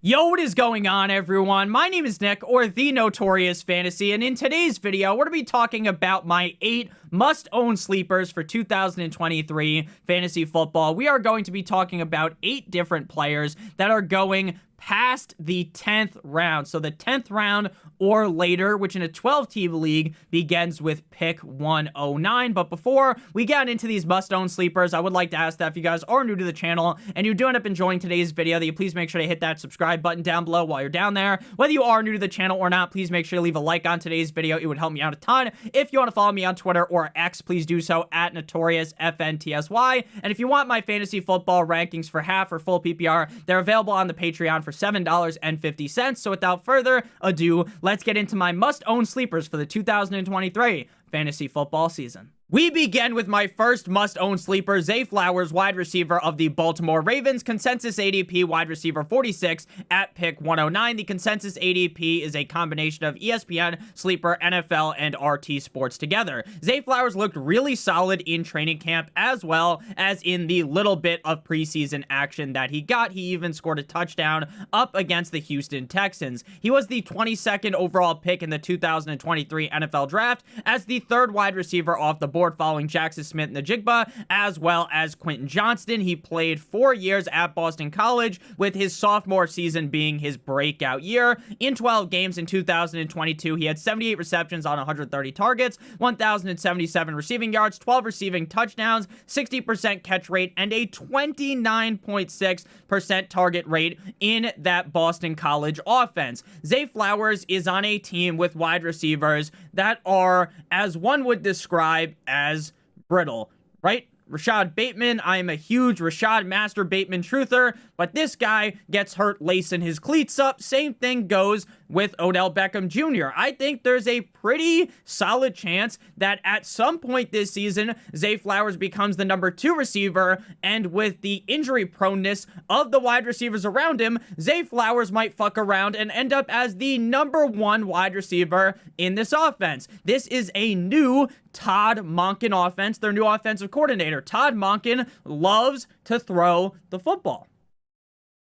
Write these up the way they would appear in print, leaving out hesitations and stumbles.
Yo, what is going on, everyone? My name is Nick, or the Notorious Fantasy, and in today's video, we're going to be talking about my 8 must-own sleepers for 2023 fantasy football. We are going to be talking about 8 different players that are going past the 10th round. So the 10th round or later, which in a 12-team league begins with pick 109. But before we get into these must-own sleepers, I would like to ask that if you guys are new to the channel and you do end up enjoying today's video, that you please make sure to hit that subscribe button down below while you're down there. Whether you are new to the channel or not, please make sure to leave a like on today's video. It would help me out a ton. If you want to follow me on Twitter or X, please do so at NotoriousFantasy. And if you want my fantasy football rankings for half or full PPR, they're available on the Patreon for $7.50. So without further ado, let's get into my must-own sleepers for the 2023 fantasy football season. We begin with my first must-own sleeper, Zay Flowers, wide receiver of the Baltimore Ravens, consensus ADP wide receiver 46 at pick 109. The consensus ADP is a combination of ESPN, Sleeper, NFL, and RT Sports together. Zay Flowers looked really solid in training camp as well as in the little bit of preseason action that he got. He even scored a touchdown up against the Houston Texans. He was the 22nd overall pick in the 2023 NFL Draft as the 3rd wide receiver off the board, following Jackson Smith and the Jigba, as well as Quentin Johnston. He played 4 years at Boston College, with his sophomore season being his breakout year. In 12 games in 2022, he had 78 receptions on 130 targets, 1,077 receiving yards, 12 receiving touchdowns, 60% catch rate, and a 29.6% target rate in that Boston College offense. Zay Flowers is on a team with wide receivers that are, as one would describe, as brittle, right? Rashad Bateman, I am a huge Rashad Master Bateman truther, but this guy gets hurt lacing his cleats up. Same thing goes with Odell Beckham Jr. I think there's a pretty solid chance that at some point this season, Zay Flowers becomes the number 2 receiver, and with the injury proneness of the wide receivers around him, Zay Flowers might fuck around and end up as the number 1 wide receiver in this offense. This is a new Todd Monken offense, their new offensive coordinator. Todd Monken loves to throw the football.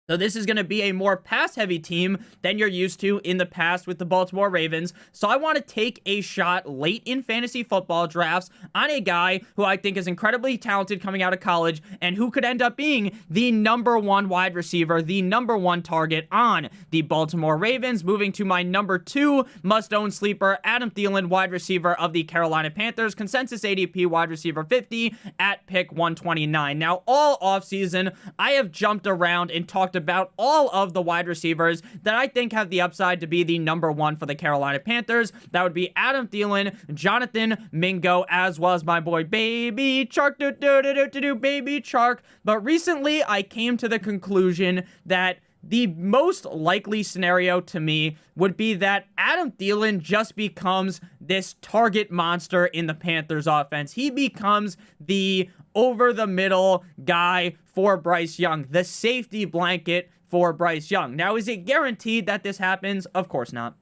So this is going to be a more pass-heavy team than you're used to in the past with the Baltimore Ravens. So I want to take a shot late in fantasy football drafts on a guy who I think is incredibly talented coming out of college and who could end up being the number 1 wide receiver, the number 1 target on the Baltimore Ravens. Moving to my number 2 must-own sleeper, Adam Thielen, wide receiver of the Carolina Panthers, consensus ADP wide receiver 50 at pick 129. Now, all offseason, I have jumped around and talked about all of the wide receivers that I think have the upside to be the number 1 for the Carolina Panthers. That would be Adam Thielen, Jonathan Mingo, as well as my boy Baby Chark, Baby Chark. But recently, I came to the conclusion that the most likely scenario to me would be that Adam Thielen just becomes this target monster in the Panthers offense. He becomes the over-the-middle guy for Bryce Young, the safety blanket for Bryce Young. Now, is it guaranteed that this happens? Of course not.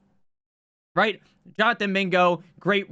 Right? Jonathan Mingo, I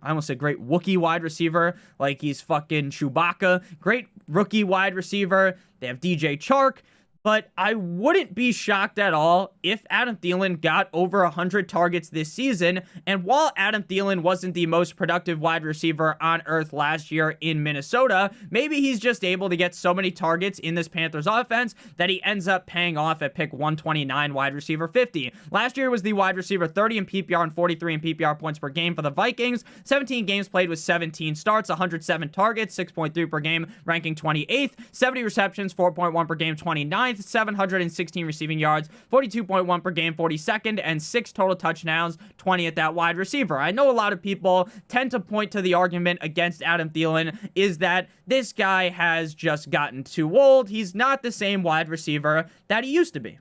almost said great Wookiee wide receiver, like he's fucking Chewbacca. Great rookie wide receiver. They have DJ Chark. But I wouldn't be shocked at all if Adam Thielen got over 100 targets this season. And while Adam Thielen wasn't the most productive wide receiver on earth last year in Minnesota, maybe he's just able to get so many targets in this Panthers offense that he ends up paying off at pick 129, wide receiver 50. Last year was the wide receiver 30 in PPR and 43 in PPR points per game for the Vikings. 17 games played with 17 starts, 107 targets, 6.3 per game, ranking 28th. 70 receptions, 4.1 per game, 29th. 716 receiving yards, 42.1 per game, 42nd, and 6 total touchdowns, 20th at wide receiver. I know a lot of people tend to point to the argument against Adam Thielen is that this guy has just gotten too old. He's not the same wide receiver that he used to be.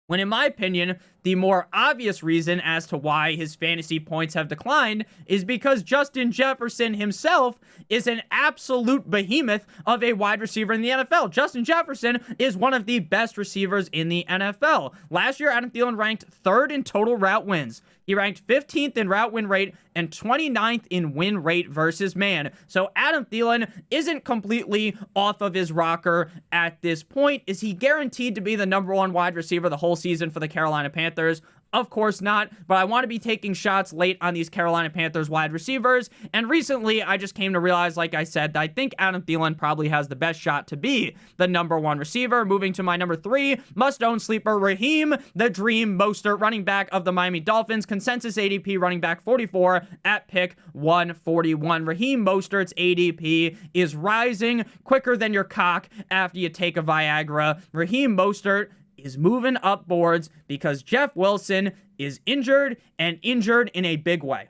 When in my opinion, the more obvious reason as to why his fantasy points have declined is because Justin Jefferson himself is an absolute behemoth of a wide receiver in the NFL. Justin Jefferson is one of the best receivers in the NFL. Last year, Adam Thielen ranked 3rd in total route wins. He ranked 15th in route win rate and 29th in win rate versus man. So Adam Thielen isn't completely off of his rocker at this point. Is he guaranteed to be the number 1 wide receiver the whole season for the Carolina Panthers? Of course not, but I want to be taking shots late on these Carolina Panthers wide receivers, and recently I just came to realize, like I said, that I think Adam Thielen probably has the best shot to be the number 1 receiver. Moving to my number 3, must-own sleeper, Raheem the Dream Mostert, running back of the Miami Dolphins, consensus ADP running back 44 at pick 141. Raheem Mostert's ADP is rising quicker than your cock after you take a Viagra. Raheem Mostert is moving up boards because Jeff Wilson is injured, and injured in a big way.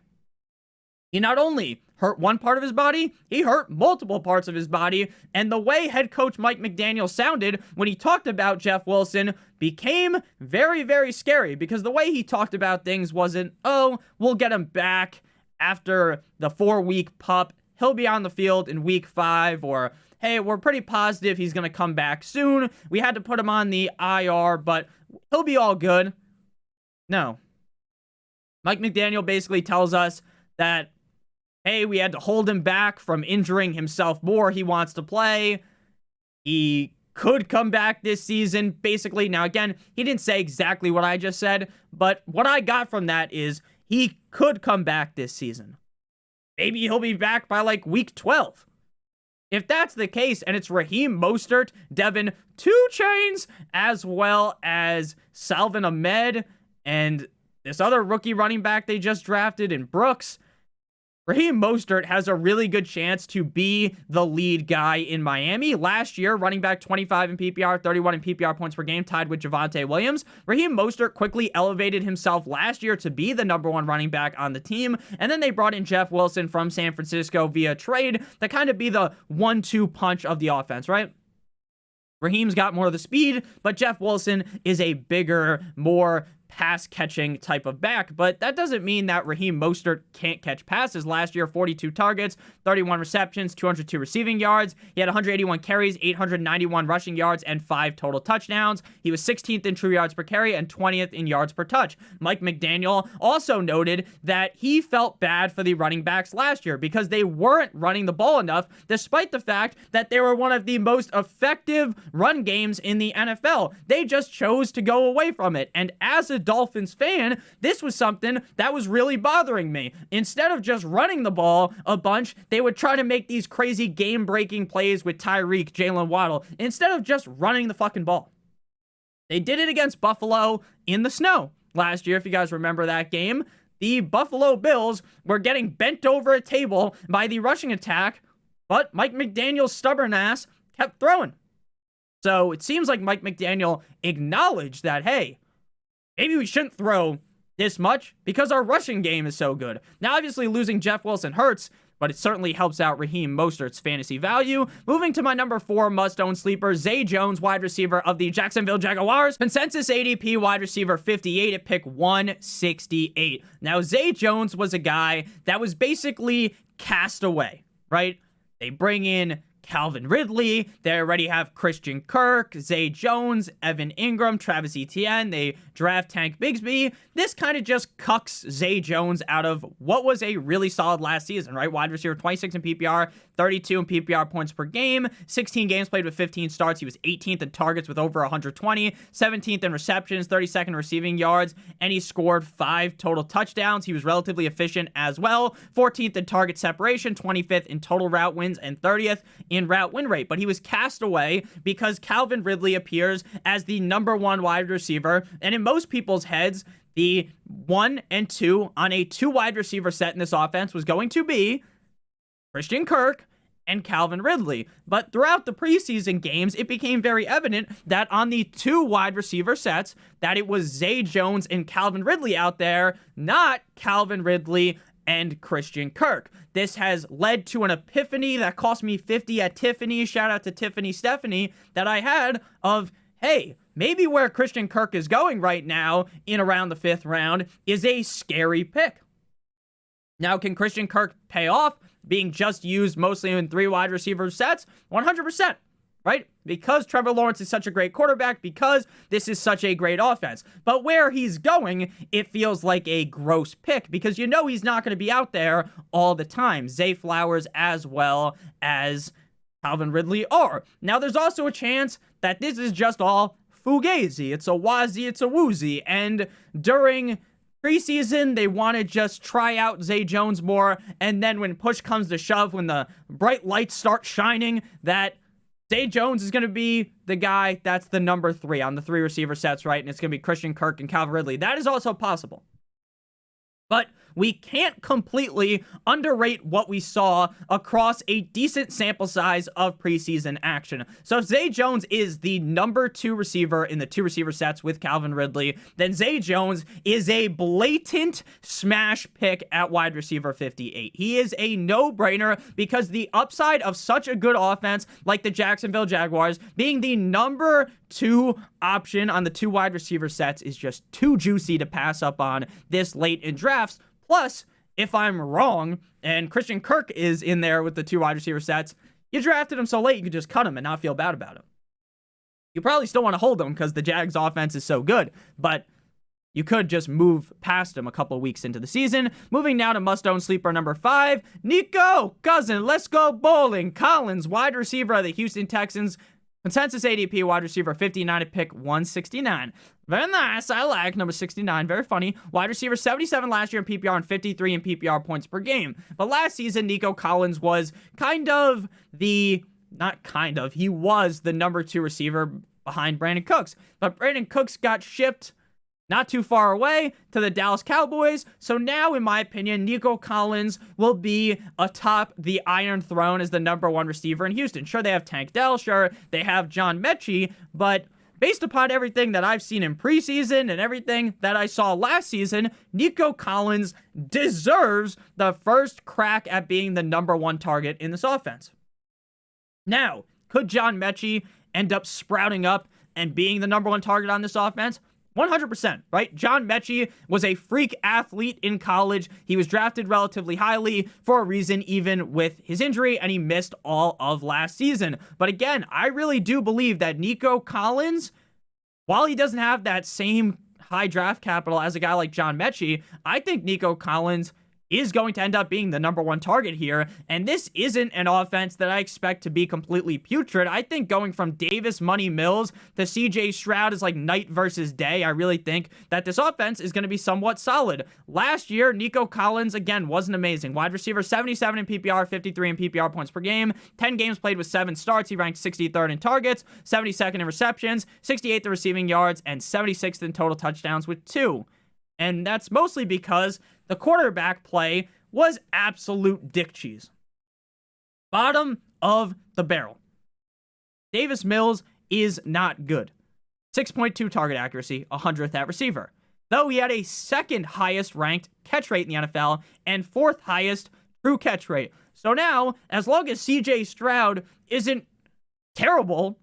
He not only hurt one part of his body, he hurt multiple parts of his body, and the way head coach Mike McDaniel sounded when he talked about Jeff Wilson became very, very scary, because the way he talked about things wasn't, oh, we'll get him back after the 4-week pup, he'll be on the field in week 5, or hey, we're pretty positive he's going to come back soon. We had to put him on the IR, but he'll be all good. No. Mike McDaniel basically tells us that, hey, we had to hold him back from injuring himself more. He wants to play. He could come back this season, basically. Now, again, he didn't say exactly what I just said, but what I got from that is he could come back this season. Maybe he'll be back by like week 12. If that's the case, and it's Raheem Mostert, Devin 2 Chains, as well as Salvin Ahmed, and this other rookie running back they just drafted in Brooks, Raheem Mostert has a really good chance to be the lead guy in Miami. Last year, running back 25 in PPR, 31 in PPR points per game, tied with Javonte Williams. Raheem Mostert quickly elevated himself last year to be the number 1 running back on the team, and then they brought in Jeff Wilson from San Francisco via trade to kind of be the 1-2 punch of the offense, right? Raheem's got more of the speed, but Jeff Wilson is a bigger, more pass-catching type of back, but that doesn't mean that Raheem Mostert can't catch passes. Last year, 42 targets, 31 receptions, 202 receiving yards. He had 181 carries, 891 rushing yards, and 5 total touchdowns. He was 16th in true yards per carry and 20th in yards per touch. Mike McDaniel also noted that he felt bad for the running backs last year because they weren't running the ball enough, despite the fact that they were one of the most effective run games in the NFL. They just chose to go away from it, and as a Dolphins fan, this was something that was really bothering me. Instead of just running the ball a bunch, they would try to make these crazy game-breaking plays with Tyreek, Jalen Waddle, instead of just running the fucking ball. They did it against Buffalo in the snow last year, if you guys remember that game. The Buffalo Bills were getting bent over a table by the rushing attack, but Mike McDaniel's stubborn ass kept throwing. So it seems like Mike McDaniel acknowledged that, hey, maybe we shouldn't throw this much because our rushing game is so good. Now, obviously, losing Jeff Wilson hurts, but it certainly helps out Raheem Mostert's fantasy value. Moving to my number 4 must-own sleeper, Zay Jones, wide receiver of the Jacksonville Jaguars. Consensus ADP wide receiver 58 at pick 168. Now, Zay Jones was a guy that was basically cast away, right? They bring in Calvin Ridley. They already have Christian Kirk, Zay Jones, Evan Ingram, Travis Etienne. They draft Tank Bigsby. This kind of just cucks Zay Jones out of what was a really solid last season, right? Wide receiver 26 in PPR, 32 in PPR points per game, 16 games played with 15 starts. He was 18th in targets with over 120, 17th in receptions, 32nd in receiving yards, and he scored 5 total touchdowns. He was relatively efficient as well. 14th in target separation, 25th in total route wins, and 30th in route win rate. But he was cast away because Calvin Ridley appears as the number 1 wide receiver, and in most people's heads, the 1 and 2 on a 2 wide receiver set in this offense was going to be Christian Kirk and Calvin Ridley. But throughout the preseason games, it became very evident that on the 2 wide receiver sets, that it was Zay Jones and Calvin Ridley out there, not Calvin Ridley and Christian Kirk. This has led to an epiphany that cost me 50 at Tiffany. Shout out to Tiffany Stephanie that I had of, hey, maybe where Christian Kirk is going right now in around the 5th round is a scary pick. Now, can Christian Kirk pay off being just used mostly in 3 wide receiver sets? 100%, right? Because Trevor Lawrence is such a great quarterback, because this is such a great offense. But where he's going, it feels like a gross pick, because he's not going to be out there all the time. Zay Flowers as well as Calvin Ridley are. Now, there's also a chance that this is just all fugazi. It's a wazi, it's a woozy. And during preseason, they want to just try out Zay Jones more, and then when push comes to shove, when the bright lights start shining, that Zay Jones is going to be the guy that's the number 3 on the 3 receiver sets, right? And it's going to be Christian Kirk and Calvin Ridley. That is also possible. But we can't completely underrate what we saw across a decent sample size of preseason action. So if Zay Jones is the number 2 receiver in the 2 receiver sets with Calvin Ridley, then Zay Jones is a blatant smash pick at wide receiver 58. He is a no-brainer, because the upside of such a good offense like the Jacksonville Jaguars being the number 2 option on the 2 wide receiver sets is just too juicy to pass up on this late in drafts. Plus, if I'm wrong and Christian Kirk is in there with the 2 wide receiver sets, you drafted him so late you could just cut him and not feel bad about him. You probably still want to hold him because the Jags offense is so good, but you could just move past him a couple weeks into the season. Moving now to must-own sleeper number 5, Nico, cousin, let's go bowling. Collins, wide receiver of the Houston Texans. Consensus ADP, wide receiver 59 at pick 169. Very nice. I like number 69. Very funny. Wide receiver 77 last year in PPR and 53 in PPR points per game. But last season, Nico Collins was he was the number 2 receiver behind Brandon Cooks. But Brandon Cooks got shipped not too far away to the Dallas Cowboys. So now, in my opinion, Nico Collins will be atop the Iron Throne as the number 1 receiver in Houston. Sure, they have Tank Dell. Sure, they have John Mechie. But based upon everything that I've seen in preseason and everything that I saw last season, Nico Collins deserves the first crack at being the number 1 target in this offense. Now, could John Mechie end up sprouting up and being the number 1 target on this offense? 100%, right? John Mechie was a freak athlete in college. He was drafted relatively highly for a reason, even with his injury, and he missed all of last season. But again, I really do believe that Nico Collins, while he doesn't have that same high draft capital as a guy like John Mechie, I think Nico Collins is going to end up being the number 1 target here. And this isn't an offense that I expect to be completely putrid. I think going from Davis Money Mills to CJ Stroud is like night versus day. I really think that this offense is going to be somewhat solid. Last year, Nico Collins, again, wasn't amazing. Wide receiver 77 in PPR, 53 in PPR points per game, 10 games played with 7 starts. He ranked 63rd in targets, 72nd in receptions, 68th in receiving yards, and 76th in total touchdowns with 2. And that's mostly because the quarterback play was absolute dick cheese. Bottom of the barrel. Davis Mills is not good. 6.2 target accuracy, 100th at receiver. Though he had a 2nd highest ranked catch rate in the NFL and 4th highest true catch rate. So now, as long as CJ Stroud isn't terrible,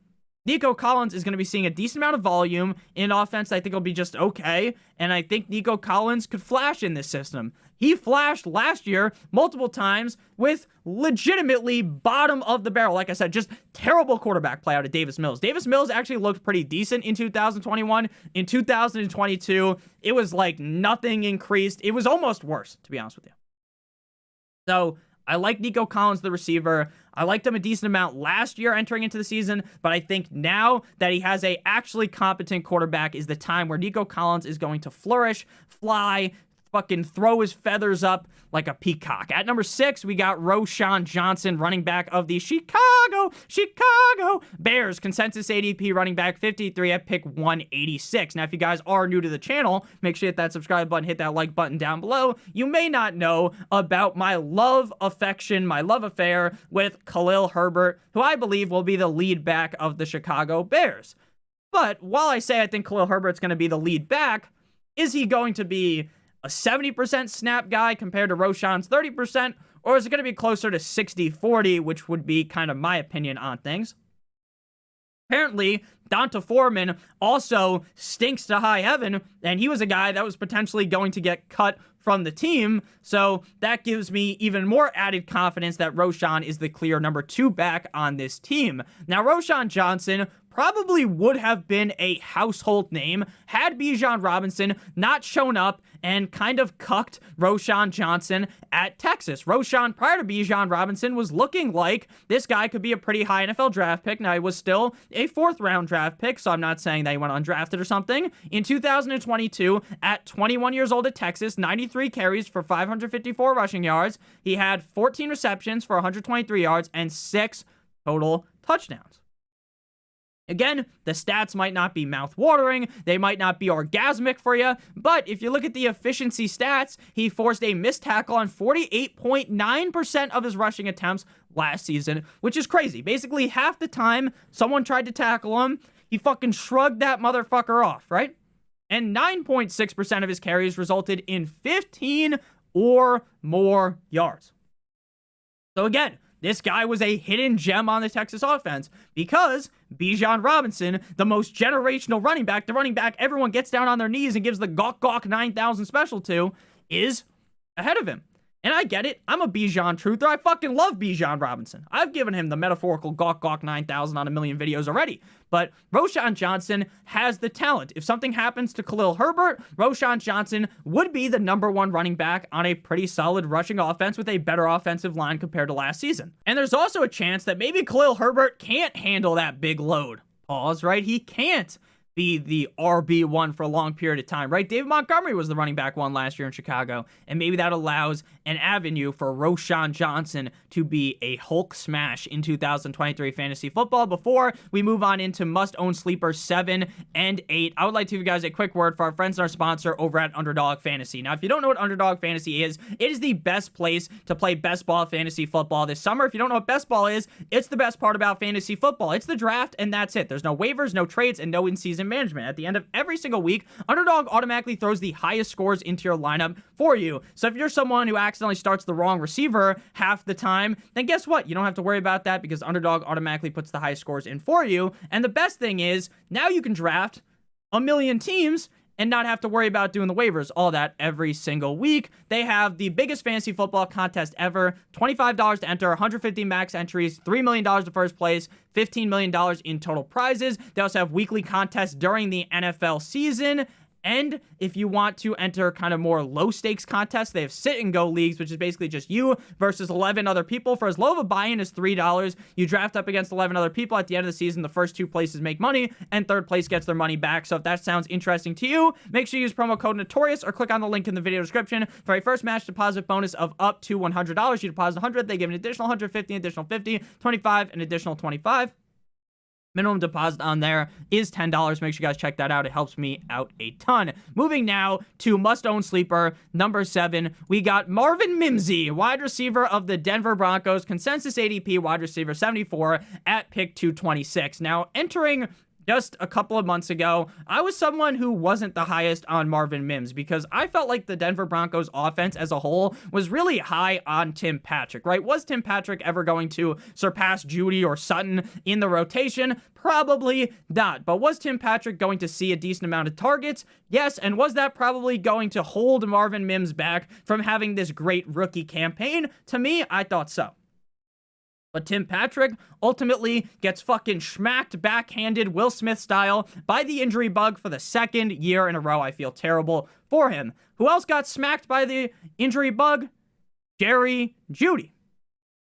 Nico Collins is going to be seeing a decent amount of volume in offense. I think it'll be just okay. And I think Nico Collins could flash in this system. He flashed last year multiple times with legitimately bottom of the barrel. Like I said, just terrible quarterback play out of Davis Mills. Davis Mills actually looked pretty decent in 2021. In 2022, it was like nothing increased. It was almost worse, to be honest with you. So I like Nico Collins, the receiver. I liked him a decent amount last year entering into the season, but I think now that he has a actually competent quarterback is the time where Nico Collins is going to flourish, fly, fucking throw his feathers up like a peacock. At number 6, we got Roschon Johnson, running back of the Chicago Bears. Consensus ADP running back 53 at pick 186. Now, if you guys are new to the channel, make sure you hit that subscribe button, hit that like button down below. You may not know about my love affair with Khalil Herbert, who I believe will be the lead back of the Chicago Bears. But while I say I think Khalil Herbert's going to be the lead back, is he going to be a 70% snap guy compared to Roschon's 30%, or is it going to be closer to 60-40, which would be kind of my opinion on things? Apparently, Donta Foreman also stinks to high heaven, and he was a guy that was potentially going to get cut from the team, so that gives me even more added confidence that Roschon is the clear number 2 back on this team. Now, Roschon Johnson probably would have been a household name had Bijan Robinson not shown up and kind of cucked Roschon Johnson at Texas. Roschon, prior to Bijan Robinson, was looking like this guy could be a pretty high NFL draft pick. Now, he was still a 4th-round draft pick, so I'm not saying that he went undrafted or something. In 2022, at 21 years old at Texas, 93 carries for 554 rushing yards. He had 14 receptions for 123 yards and 6 total touchdowns. Again, the stats might not be mouth-watering, they might not be orgasmic for you, but if you look at the efficiency stats, he forced a missed tackle on 48.9% of his rushing attempts last season, which is crazy. Basically, half the time someone tried to tackle him, he fucking shrugged that motherfucker off, right? And 9.6% of his carries resulted in 15 or more yards. So again, this guy was a hidden gem on the Texas offense because Bijan Robinson, the most generational running back, the running back everyone gets down on their knees and gives the gawk gawk 9,000 special to, is ahead of him. And I get it. I'm a Bijan truther. I fucking love Bijan Robinson. I've given him the metaphorical gawk gawk 9,000 on a million videos already. But Roschon Johnson has the talent. If something happens to Khalil Herbert, Roschon Johnson would be the number 1 running back on a pretty solid rushing offense with a better offensive line compared to last season. And there's also a chance that maybe Khalil Herbert can't handle that big load. Pause, right? He can't be the RB1 for a long period of time, right? David Montgomery was the running back 1 last year in Chicago, and maybe that allows an avenue for Roschon Johnson to be a Hulk smash in 2023 fantasy football. Before we move on into must-own sleepers 7 and 8, I would like to give you guys a quick word for our friends and our sponsor over at Underdog Fantasy. Now, if you don't know what Underdog Fantasy is, it is the best place to play best ball fantasy football this summer. If you don't know what best ball is, it's the best part about fantasy football. It's the draft, and that's it. There's no waivers, no trades, and no in-season management. At the end of every single week, Underdog automatically throws the highest scores into your lineup for you. So if you're someone who accidentally starts the wrong receiver half the time, then guess what? You don't have to worry about that because Underdog automatically puts the highest scores in for you. And the best thing is, now you can draft a million teams and not have to worry about doing the waivers, all that every single week. They have the biggest fantasy football contest ever, $25 to enter, 150 max entries, $3 million to first place, $15 million in total prizes. They also have weekly contests during the NFL season. And if you want to enter kind of more low-stakes contests, they have sit-and-go leagues, which is basically just you versus 11 other people. For as low of a buy-in as $3, you draft up against 11 other people. At the end of the season, the first 2 places make money, and 3rd place gets their money back. So if that sounds interesting to you, make sure you use promo code Notorious or click on the link in the video description for a first match deposit bonus of up to $100. You deposit 100, they give an additional 150, additional 50, 25, an additional 25. Minimum deposit on there is $10. Make sure you guys check that out. It helps me out a ton. Moving now to must-own sleeper number 7. We got Marvin Mimsy, wide receiver of the Denver Broncos. Consensus ADP wide receiver 74 at pick 226. Now, entering just a couple of months ago, I was someone who wasn't the highest on Marvin Mims because I felt like the Denver Broncos offense as a whole was really high on Tim Patrick, right? Was Tim Patrick ever going to surpass Judy or Sutton in the rotation? Probably not. But was Tim Patrick going to see a decent amount of targets? Yes. And was that probably going to hold Marvin Mims back from having this great rookie campaign? To me, I thought so. But Tim Patrick ultimately gets fucking smacked backhanded Will Smith style by the injury bug for the 2nd year in a row. I feel terrible for him. Who else got smacked by the injury bug? Jerry Jeudy.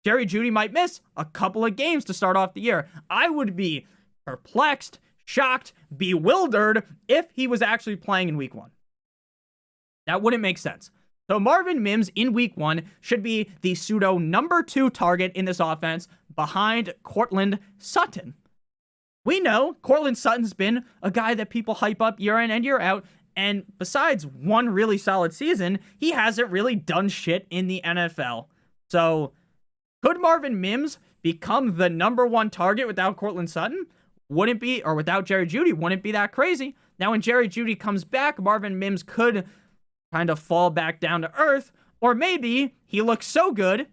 Jerry Jeudy might miss a couple of games to start off the year. I would be perplexed, shocked, bewildered if he was actually playing in week 1. That wouldn't make sense. So Marvin Mims in week 1 should be the pseudo number 2 target in this offense behind Courtland Sutton. We know Courtland Sutton's been a guy that people hype up year in and year out, and besides one really solid season, he hasn't really done shit in the NFL. So could Marvin Mims become the number 1 target without Courtland Sutton? Wouldn't be, or without Jerry Jeudy, wouldn't be that crazy. Now when Jerry Jeudy comes back, Marvin Mims could kind of fall back down to earth, or maybe he looks so good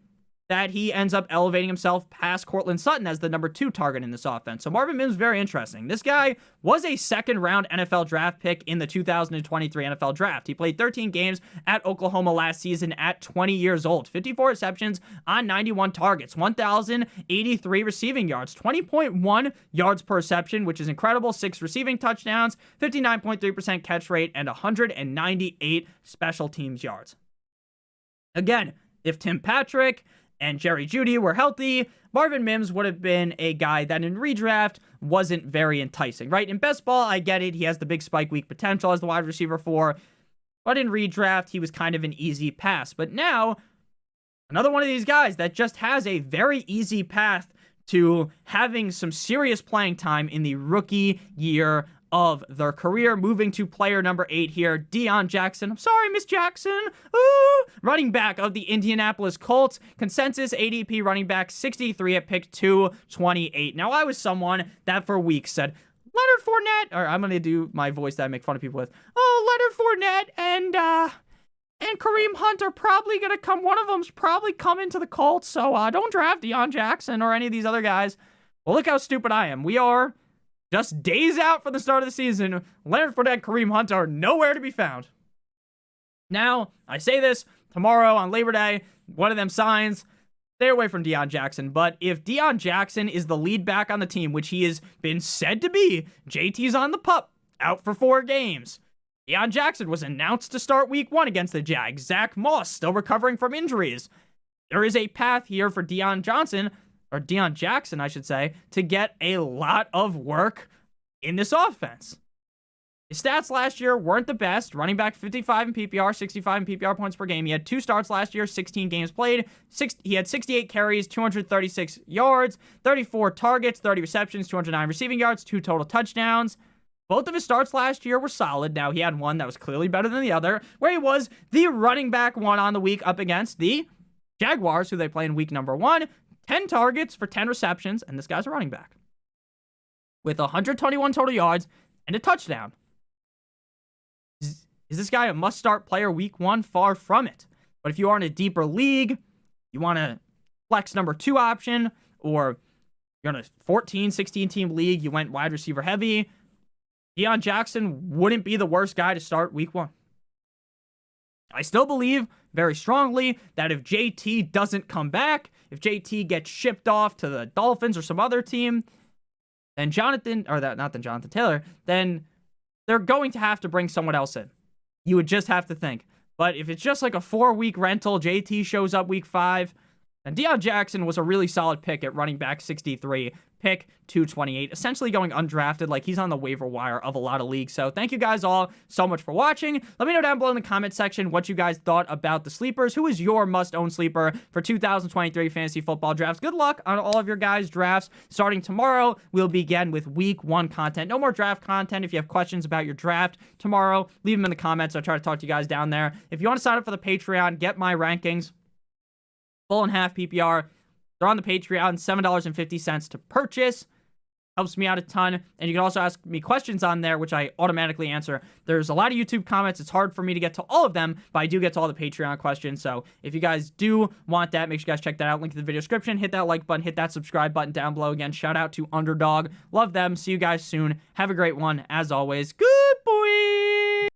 that he ends up elevating himself past Courtland Sutton as the number 2 target in this offense. So Marvin Mims, very interesting. This guy was a second-round NFL draft pick in the 2023 NFL draft. He played 13 games at Oklahoma last season at 20 years old. 54 receptions on 91 targets, 1,083 receiving yards, 20.1 yards per reception, which is incredible, 6 receiving touchdowns, 59.3% catch rate, and 198 special teams yards. Again, if Tim Patrick and Jerry Jeudy were healthy, Marvin Mims would have been a guy that in redraft wasn't very enticing, right? In best ball, I get it. He has the big spike week potential as the wide receiver 4, but in redraft, he was kind of an easy pass. But now, another one of these guys that just has a very easy path to having some serious playing time in the rookie year of their career. Moving to player number 8 here, Deon Jackson. I'm sorry, Miss Jackson. Ooh! Running back of the Indianapolis Colts. Consensus ADP running back 63 at pick 228. Now, I was someone that for weeks said, Leonard Fournette, or I'm going to do my voice that I make fun of people with. Oh, Leonard Fournette and Kareem Hunt are probably going to come. One of them's probably coming to the Colts, so don't draft Deon Jackson or any of these other guys. Well, look how stupid I am. We are just days out from the start of the season. Leonard Fournette, Kareem Hunt are nowhere to be found. Now, I say this, tomorrow on Labor Day, one of them signs, stay away from Deon Jackson. But if Deon Jackson is the lead back on the team, which he has been said to be, JT's on the pup, out for 4 games. Deon Jackson was announced to start week 1 against the Jags. Zach Moss still recovering from injuries. There is a path here for Deon Jackson, I should say, to get a lot of work in this offense. His stats last year weren't the best. Running back 55 in PPR, 65 in PPR points per game. He had 2 starts last year, 16 games played. He had 68 carries, 236 yards, 34 targets, 30 receptions, 209 receiving yards, 2 total touchdowns. Both of his starts last year were solid. Now, he had one that was clearly better than the other, where he was the running back 1 on the week up against the Jaguars, who they play in week number 1. 10 targets for 10 receptions, and this guy's a running back with 121 total yards and a touchdown. Is this guy a must-start player week 1? Far from it. But if you are in a deeper league, you want a flex number 2 option, or you're in a 14, 16-team league, you went wide receiver heavy, Deon Jackson wouldn't be the worst guy to start week 1. I still believe very strongly that if JT doesn't come back, if JT gets shipped off to the Dolphins or some other team, then Taylor, then they're going to have to bring someone else in. You would just have to think. But if it's just like a 4-week rental, JT shows up week 5, then Deon Jackson was a really solid pick at running back 63, pick 228, essentially going undrafted, like he's on the waiver wire of a lot of leagues. So thank you guys all so much for watching. Let me know down below in the comment section what you guys thought about the sleepers. Who is your must-own sleeper for 2023 fantasy football drafts? Good luck on all of your guys' drafts. Starting tomorrow, we'll begin with week 1 content. No more draft content. If you have questions about your draft tomorrow, leave them in the comments. I'll try to talk to you guys down there. If you want to sign up for the Patreon, get my rankings, full and half PPR. They're on the Patreon, $7.50 to purchase. Helps me out a ton. And you can also ask me questions on there, which I automatically answer. There's a lot of YouTube comments. It's hard for me to get to all of them, but I do get to all the Patreon questions. So if you guys do want that, make sure you guys check that out. Link in the video description. Hit that like button. Hit that subscribe button down below. Again, shout out to Underdog. Love them. See you guys soon. Have a great one. As always, good.